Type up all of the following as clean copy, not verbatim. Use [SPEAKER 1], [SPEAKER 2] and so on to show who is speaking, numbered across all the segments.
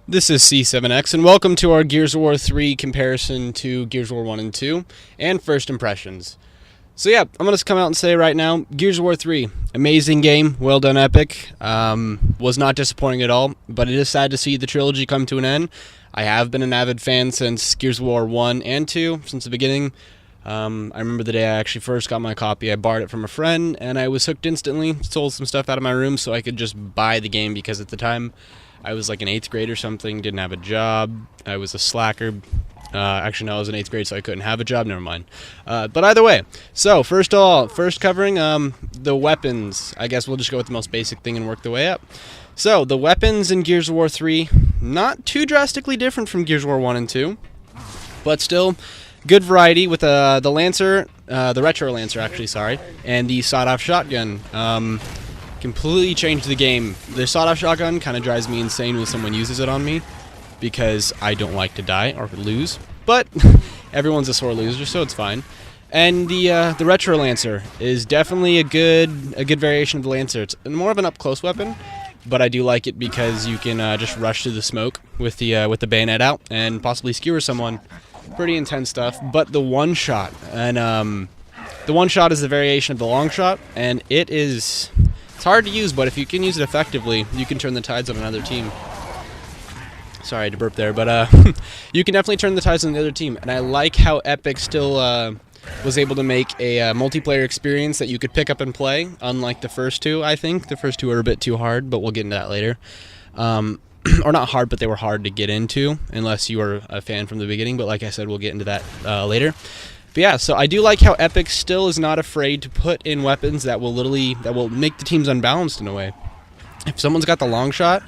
[SPEAKER 1] This is C7X, and welcome to our Gears of War 3 comparison to Gears of War 1 and 2, and first impressions. So yeah, I'm going to come out and say right now, Gears of War 3, amazing game, well done Epic, was not disappointing at all, but it is sad to see the trilogy come to an end. I have been an avid fan since Gears of War 1 and 2, since the beginning. I remember the day I actually first got my copy. I borrowed it from a friend, and I was hooked instantly, sold some stuff out of my room so I could just buy the game, because at the time I was like in 8th grade or something, didn't have a job, I was a slacker. Actually, no, I was in 8th grade, so I couldn't have a job, never mind. But either way, so first covering the weapons. I guess we'll just go with the most basic thing and work the way up. So, the weapons in Gears of War 3, not too drastically different from Gears of War 1 and 2, but still good variety with the Lancer, the Retro Lancer actually, sorry, and the sawed-off shotgun. Completely changed the game. The sawed-off shotgun kind of drives me insane when someone uses it on me, because I don't like to die or lose, but everyone's a sore loser, so it's fine. And the Retro Lancer is definitely a good variation of the Lancer. It's more of an up-close weapon, but I do like it because you can just rush through the smoke with the bayonet out and possibly skewer someone. Pretty intense stuff. But the one shot, and the one shot is the variation of the long shot, and it's hard to use, but if you can use it effectively, you can turn the tides on another team. Sorry, I had to burp there, but you can definitely turn the tides on the other team. And I like how Epic still was able to make a multiplayer experience that you could pick up and play, unlike the first two, I think. The first two are a bit too hard, but we'll get into that later. Or not hard, but they were hard to get into, unless you were a fan from the beginning. But like I said, we'll get into that later. But yeah, so I do like how Epic still is not afraid to put in weapons that will make the teams unbalanced in a way. If someone's got the long shot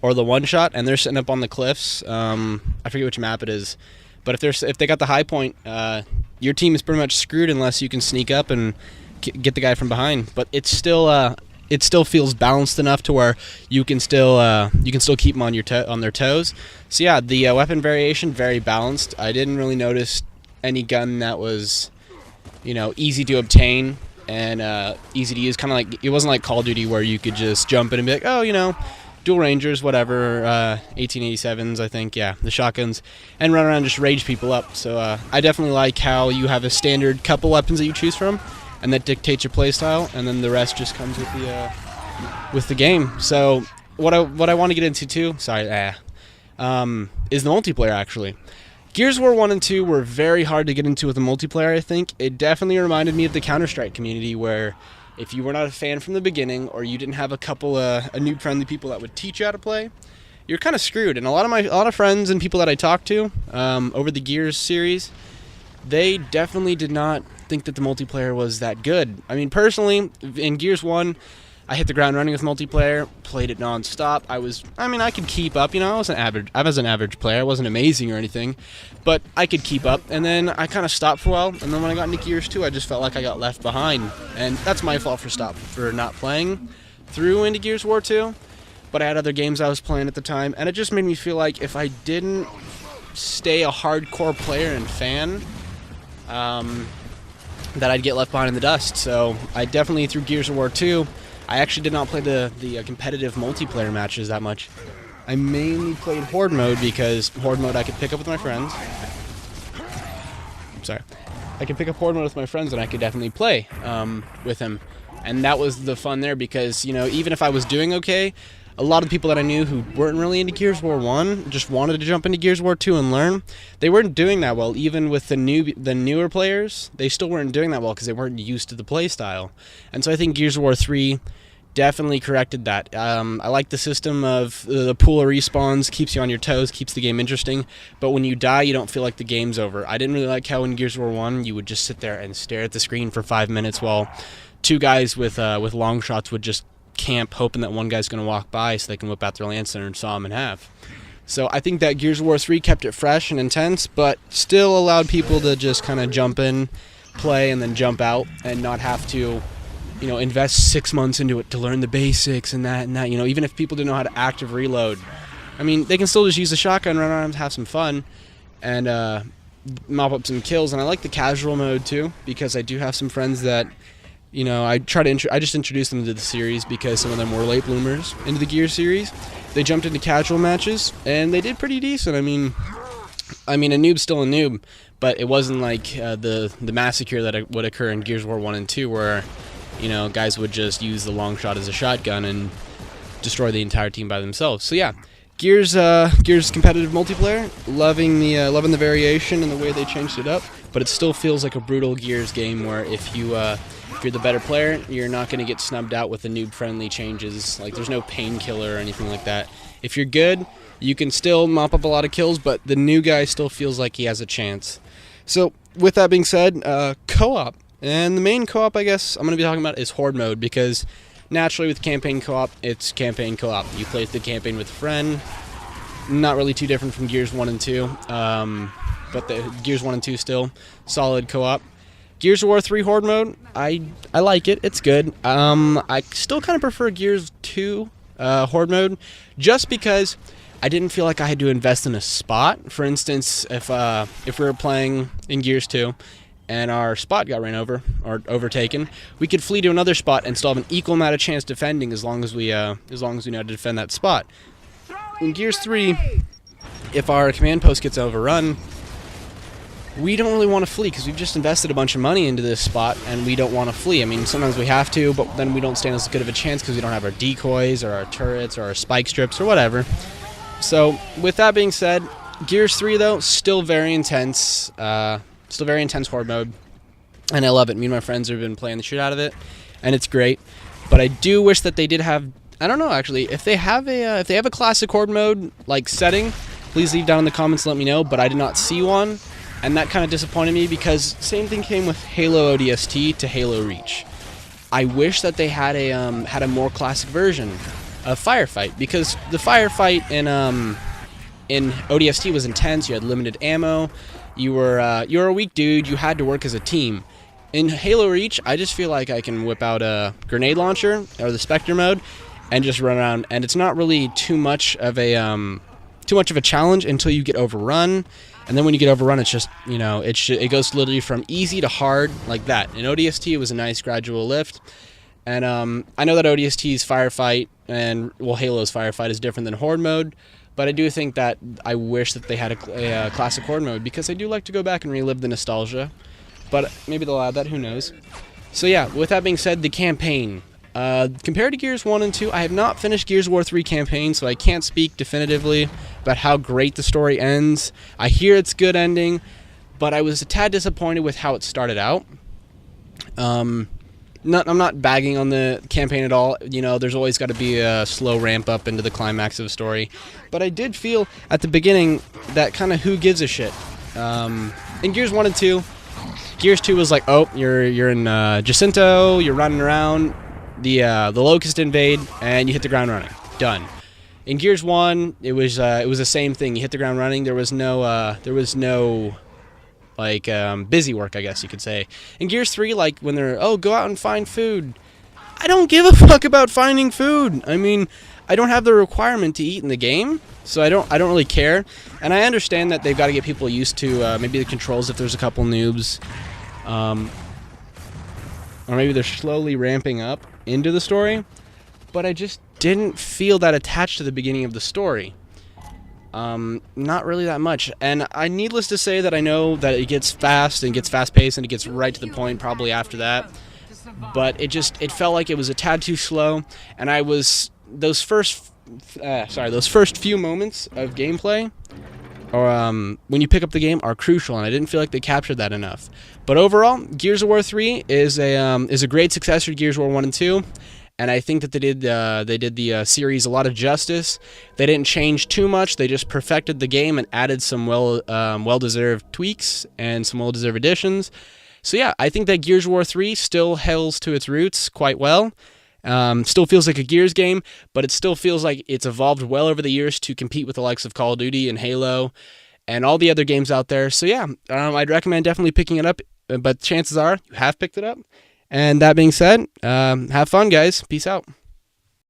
[SPEAKER 1] or the one shot and they're sitting up on the cliffs, I forget which map it is, but if they got the high point, your team is pretty much screwed unless you can sneak up and get the guy from behind. But it still feels balanced enough to where you can still keep them on their toes. So yeah, the weapon variation, very balanced. I didn't really notice any gun that was, easy to obtain and easy to use. Kind of like, it wasn't like Call of Duty where you could just jump in and be like, oh, dual rangers, whatever, 1887s, I think, yeah, the shotguns, and run around and just rage people up. So I definitely like how you have a standard couple weapons that you choose from, and that dictates your playstyle, and then the rest just comes with the game. So what I want to get into too, is the multiplayer actually. Gears of War 1 and 2 were very hard to get into with the multiplayer, I think. It definitely reminded me of the Counter-Strike community, where if you were not a fan from the beginning, or you didn't have a couple of new friendly people that would teach you how to play, you're kind of screwed. And a lot of friends and people that I talked to over the Gears series, they definitely did not think that the multiplayer was that good. I mean, personally, in Gears 1, I hit the ground running with multiplayer, played it non-stop. I could keep up, I was an average player. I wasn't amazing or anything, but I could keep up. And then I kind of stopped for a while, and then when I got into Gears 2, I just felt like I got left behind. And that's my fault for not playing through into Gears of War 2. But I had other games I was playing at the time, and it just made me feel like if I didn't stay a hardcore player and fan, that I'd get left behind in the dust. So I definitely, through Gears of War 2, I actually did not play the competitive multiplayer matches that much. I mainly played Horde mode, because Horde mode I could pick up with my friends. I could pick up Horde mode with my friends, and I could definitely play with them. And that was the fun there, because, even if I was doing okay, a lot of people that I knew who weren't really into Gears of War 1 just wanted to jump into Gears of War 2 and learn. They weren't doing that well. Even with the newer players, they still weren't doing that well because they weren't used to the play style. And so I think Gears of War 3 definitely corrected that. I like the system of the pool of respawns, keeps you on your toes, keeps the game interesting, but when you die, you don't feel like the game's over. I didn't really like how in Gears of War 1, you would just sit there and stare at the screen for 5 minutes while two guys with long shots would just camp, hoping that one guy's going to walk by so they can whip out their Lancer and saw him in half. So I think that Gears of War 3 kept it fresh and intense, but still allowed people to just kind of jump in, play, and then jump out, and not have to, invest 6 months into it to learn the basics and that. Even if people didn't know how to active reload, they can still just use the shotgun, run around, have some fun, and mop up some kills. And I like the casual mode too, because I do have some friends that I just introduced them to the series because some of them were late bloomers into the Gears series, they jumped into casual matches, and they did pretty decent. I mean, a noob's still a noob, but it wasn't like the massacre that would occur in Gears of War 1 and 2, where, you know, guys would just use the long shot as a shotgun and destroy the entire team by themselves. So yeah, Gears competitive multiplayer, loving the variation and the way they changed it up, but it still feels like a brutal Gears game where if you're the better player, you're not going to get snubbed out with the noob-friendly changes. Like, there's no painkiller or anything like that. If you're good, you can still mop up a lot of kills, but the new guy still feels like he has a chance. So, with that being said, co-op. And the main co-op, I guess, I'm going to be talking about is Horde mode, because naturally with campaign co-op, it's campaign co-op. You play the campaign with a friend. Not really too different from Gears 1 and 2, but the Gears 1 and 2 still solid co-op. Gears of War 3 Horde mode, I like it. It's good. I still kind of prefer Gears 2 Horde mode, just because I didn't feel like I had to invest in a spot. For instance, if we were playing in Gears 2 and our spot got ran over or overtaken, we could flee to another spot and still have an equal amount of chance defending as long as we know how to defend that spot. In Gears 3, if our command post gets overrun, we don't really want to flee because we've just invested a bunch of money into this spot and we don't want to flee. I mean, sometimes we have to, but then we don't stand as good of a chance because we don't have our decoys or our turrets or our spike strips or whatever. So, with that being said, Gears 3, though, still very intense. Still very intense Horde mode. And I love it. Me and my friends have been playing the shit out of it, and it's great. But I do wish that they did have... I don't know, actually. If they have a classic Horde mode like setting, please leave down in the comments and let me know. But I did not see one. And that kind of disappointed me because same thing came with Halo ODST to Halo Reach. I wish that they had a more classic version of Firefight, because the firefight in ODST was intense. You had limited ammo. You were a weak dude. You had to work as a team. In Halo Reach, I just feel like I can whip out a grenade launcher or the Spectre mode and just run around, and it's not really too much of a challenge until you get overrun. And then when you get overrun, it's just, you know, it goes literally from easy to hard like that. In ODST, it was a nice gradual lift. And I know that ODST's firefight and, well, Halo's firefight is different than Horde mode. But I do think that I wish that they had a classic Horde mode, because I do like to go back and relive the nostalgia. But maybe they'll add that, who knows. So yeah, with that being said, the campaign. Compared to Gears 1 and 2, I have not finished Gears of War 3 campaign, so I can't speak definitively about how great the story ends. I hear it's good ending, but I was a tad disappointed with how it started out. I'm not bagging on the campaign at all. You know, there's always got to be a slow ramp up into the climax of the story. But I did feel at the beginning that kind of who gives a shit. In Gears 1 and 2, Gears 2 was like, oh, you're in Jacinto, you're running around. The Locust invade, and you hit the ground running. Done. In Gears 1, it was the same thing. You hit the ground running. There was no busy work, I guess you could say. In Gears 3, like when they're go out and find food. I don't give a fuck about finding food. I mean, I don't have the requirement to eat in the game, so I don't really care. And I understand that they've got to get people used to maybe the controls if there's a couple noobs. Or maybe they're slowly ramping up into the story, but I just didn't feel that attached to the beginning of the story. Not really that much. And needless to say that I know that it gets fast and gets fast-paced and it gets right to the point probably after that, but it felt like it was a tad too slow, and those first few moments of gameplay, or when you pick up the game, are crucial, and I didn't feel like they captured that enough. But overall, Gears of War 3 is a great successor to Gears of War 1 and 2, and I think that they did the series a lot of justice. They didn't change too much. They just perfected the game and added some well-deserved tweaks and some well-deserved additions. So yeah, I think that Gears of War 3 still hails to its roots quite well. Still feels like a Gears game, but it still feels like it's evolved well over the years to compete with the likes of Call of Duty and Halo and all the other games out there. So yeah, I'd recommend definitely picking it up, but chances are you have picked it up. And that being said, have fun, guys. Peace out.